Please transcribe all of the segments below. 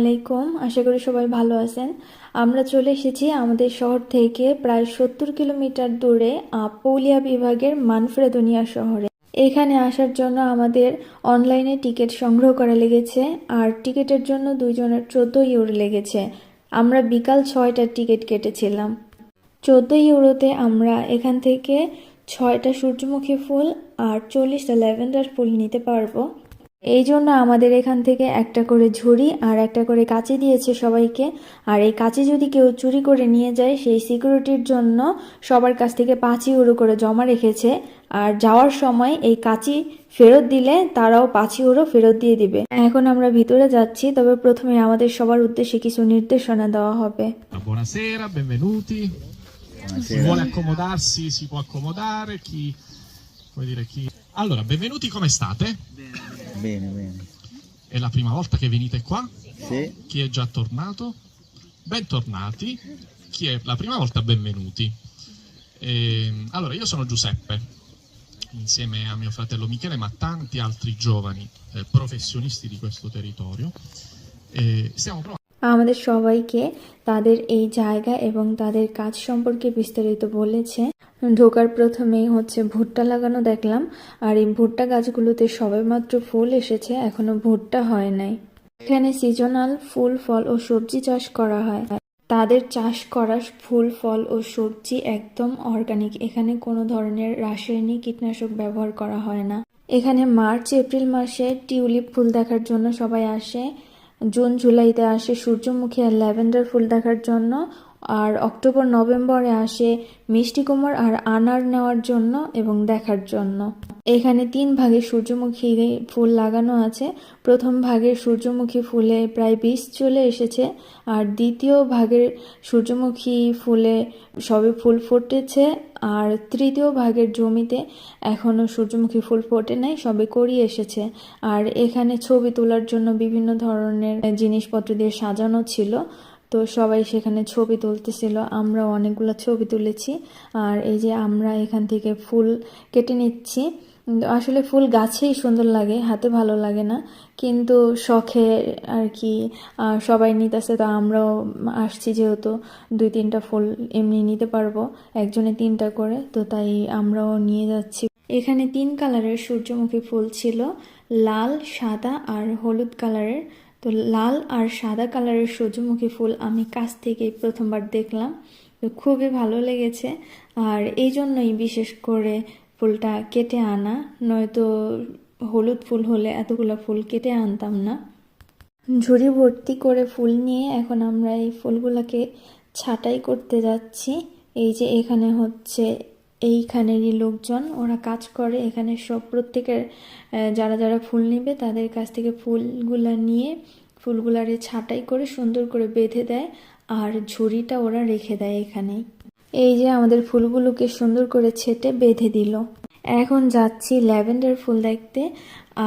আলাইকুম। আশা করি সবাই ভালো আছেন। আমরা চলে এসেছি আমাদের শহর থেকে প্রায় 70 কিলোমিটার দূরে পুরুলিয়া বিভাগের মানফ্রেদনিয়া শহরে। এখানে আসার জন্য আমাদের অনলাইনে টিকিট সংগ্রহ করা লেগেছে, আর টিকিটের জন্য দুইজনের 14 ইউরো লেগেছে। আমরা বিকাল 6টার টিকিট কেটেছিলাম। 14 ইউরোতে আমরা এখান থেকে 6টা সূর্যমুখী ফুল আর 40টা ল্যাভেন্ডার ফুল নিতে পারবো। এই জন্য আমাদের এখান থেকে একটা করে ঝুড়ি আর একটা করে কাঁচি দিয়েছে সবাইকে। আর এই কাঁচি যদি কেউ চুরি করে নিয়ে যায়, সেই সিকিউরিটির জন্য সবার কাছ থেকে 5 ইউরো করে জমা রেখেছে। আর যাওয়ার সময় এই কাঁচি ফেরত দিলে তারাও 5 ইউরো ফেরত দিয়ে দিবে। এখন আমরা ভিতরে যাচ্ছি, তবে প্রথমে আমাদের সবার উদ্দেশ্যে কিছু নির্দেশনা দেওয়া হবে। Buonasera, benvenuti. Chi vuole accomodarsi si può accomodare, chi... Allora, benvenuti, come state? Bene, bene. È la prima volta che venite qua? Sì. Chi è già tornato? Bentornati. Chi è la prima volta, benvenuti. Allora, io sono Giuseppe, insieme a mio fratello Michele, ma tanti altri giovani professionisti di questo territorio. Stiamo provando. আমাদের সবাইকে তাদের এই জায়গা এবং তাদের কাজ সম্পর্কে বিস্তারিত বলেছে। ঢোকার প্রথমেই হচ্ছে ভুট্টা লাগানো দেখলাম, আর এই ভুট্টা গাছগুলোতে সবেমাত্র ফুল এসেছে, এখনো ভুট্টা হয় নাই। এখানে সিজনাল ফুল, ফল ও সবজি চাষ করা হয়। তাদের চাষ করা ফুল, ফল ও সবজি একদম অর্গানিক। এখানে কোনো ধরনের রাসায়নিক কীটনাশক ব্যবহার করা হয় না। এখানে মার্চ এপ্রিল মাসে টিউলিপ ফুল দেখার জন্য সবাই আসে। জুন জুলাইতে আসে সূর্যমুখী আর ল্যাভেন্ডার ফুল দেখার জন্য। আর অক্টোবর নভেম্বরে আসে মিষ্টি কুমড় আর আনার নেওয়ার জন্য এবং দেখার জন্য। এখানে 3 ভাগে সূর্যমুখী ফুল লাগানো আছে। প্রথম ভাগের সূর্যমুখী ফুলে প্রায় 20 চলে এসেছে, আর দ্বিতীয় ভাগের সূর্যমুখী ফুলে সবে ফুল ফুটেছে, আর তৃতীয় ভাগের জমিতে এখনো সূর্যমুখী ফুল ফোটে নাই, সবে কড়ি এসেছে। আর এখানে ছবি তোলার জন্য বিভিন্ন ধরনের জিনিসপত্র দিয়ে সাজানো ছিল, তো সবাই সেখানে ছবি তুলতেছিল। আমরা অনেকগুলো ছবি তুলেছি। আর এই যে আমরা এখান থেকে ফুল কেটে নিচ্ছি। আসলে ফুল গাছেই সুন্দর লাগে, হাতে ভালো লাগে না, কিন্তু শখে আর কি সবাই নিতেছে, তো আমরাও আসছি যেহেতু 2-3টা ফুল এমনি নিতে পারবো, একজনে 3টা করে, তো তাই আমরাও নিয়ে যাচ্ছি। এখানে 3 কালারের সূর্যমুখী ফুল ছিল, লাল, সাদা আর হলুদ কালারের। তো লাল আর সাদা কালারের সূর্যমুখী ফুল আমি কাছ থেকেই প্রথমবার দেখলাম, তো খুবই ভালো লেগেছে। আর এই জন্যই বিশেষ করে ফুলটা কেটে আনা, নয়তো হলুদ ফুল হলে এতগুলো ফুল কেটে আনতাম না। ঝুড়ি ভর্তি করে ফুল নিয়ে এখন আমরা এই ফুলগুলোকে ছাঁটাই করতে যাচ্ছি। এই যে এখানে হচ্ছে এইখানেরই লোকজন, ওরা কাজ করে এখানে। সব প্রত্যেকের যারা যারা ফুল নেবে তাদের কাছ থেকে ফুলগুলা নিয়ে ফুলগুলারে ছাঁটাই করে সুন্দর করে বেঁধে দেয়, আর ঝুড়িটা ওরা রেখে দেয় এখানেই। এই যে আমাদের ফুলগুলোকে সুন্দর করে ছেটে বেঁধে দিল। এখন যাচ্ছি ল্যাভেন্ডার ফুল দেখতে।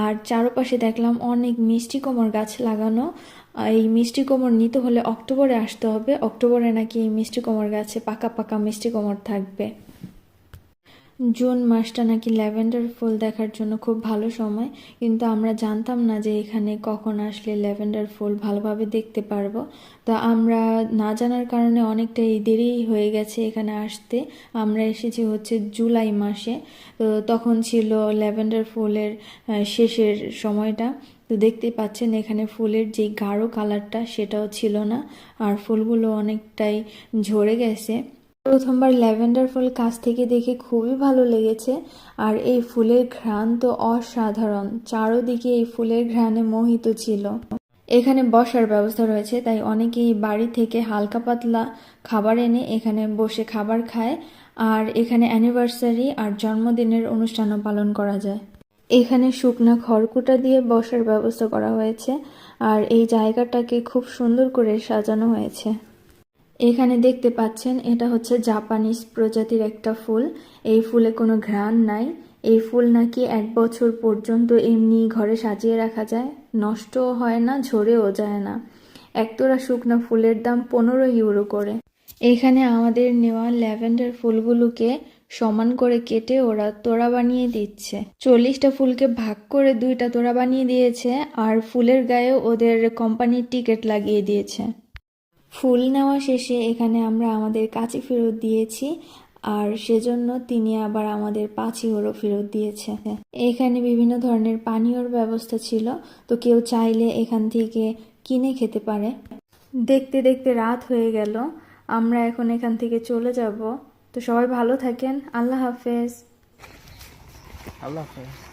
আর চারপাশে দেখলাম অনেক মিষ্টি কুমড় গাছ লাগানো। এই মিষ্টি কুমড় নিতে হলে অক্টোবরে আসতে হবে। অক্টোবরে নাকি এই মিষ্টি কুমড় গাছে পাকা পাকা মিষ্টি কুমড় থাকবে। জুন মাসটা নাকি ল্যাভেন্ডার ফুল দেখার জন্য খুব ভালো সময়, কিন্তু আমরা জানতাম না যে এখানে কখন আসলে ল্যাভেন্ডার ফুল ভালোভাবে দেখতে পারবো। তো আমরা না জানার কারণে অনেকটাই দেরি হয়ে গেছে এখানে আসতে। আমরা এসেছি হচ্ছে জুলাই মাসে, তো তখন ছিল ল্যাভেন্ডার ফুলের শেষের সময়টা। তো দেখতে পাচ্ছেন এখানে ফুলের যে গাঢ় কালারটা সেটাও ছিল না, আর ফুলগুলো অনেকটাই ঝরে গেছে। প্রথমবার ল্যাভেন্ডার ফুল কাছ থেকে দেখে খুবই ভালো লেগেছে। আর এই ফুলের ঘ্রাণ তো অসাধারণ, চারদিকে এই ফুলের ঘ্রাণে মোহিত ছিল। এখানে বসার ব্যবস্থা রয়েছে, তাই অনেকেই বাড়ি থেকে হালকা পাতলা খাবার এনে এখানে বসে খাবার খায়। আর এখানে অ্যানিভার্সারি আর জন্মদিনের অনুষ্ঠানও পালন করা যায়। এখানে শুকনা খড়কুটা দিয়ে বসার ব্যবস্থা করা হয়েছে, আর এই জায়গাটাকে খুব সুন্দর করে সাজানো হয়েছে। এখানে দেখতে পাচ্ছেন এটা হচ্ছে জাপানিজ প্রজাতির একটা ফুল। এই ফুলে কোনো ঘ্রাণ নাই। এই ফুল নাকি 1 বছর পর্যন্ত এমনি ঘরে সাজিয়ে রাখা যায়, নষ্টও হয় না, ঝরেও যায় না। একতোড়া শুকনো ফুলের দাম 15 ইউরো করে। এখানে আমাদের নেওয়া ল্যাভেন্ডার ফুলগুলোকে সমান করে কেটে ওরা তোড়া বানিয়ে দিচ্ছে। 40টা ফুলকে ভাগ করে 2টা তোড়া বানিয়ে দিয়েছে, আর ফুলের গায়ে ওদের কোম্পানির টিকিট লাগিয়ে দিয়েছে। ফুল নেওয়া শেষে এখানে আমরা আমাদের কাঁচি ফেরত দিয়েছি, আর সেজন্য তিনি আবার আমাদের পাঁচিওরও ফেরত দিয়েছে। এখানে বিভিন্ন ধরনের পানীয়র ব্যবস্থা ছিল, তো কেউ চাইলে এখান থেকে কিনে খেতে পারে। দেখতে দেখতে রাত হয়ে গেল, আমরা এখন এখান থেকে চলে যাব। তো সবাই ভালো থাকেন, আল্লাহ হাফেজ। আল্লাহ হাফেজ।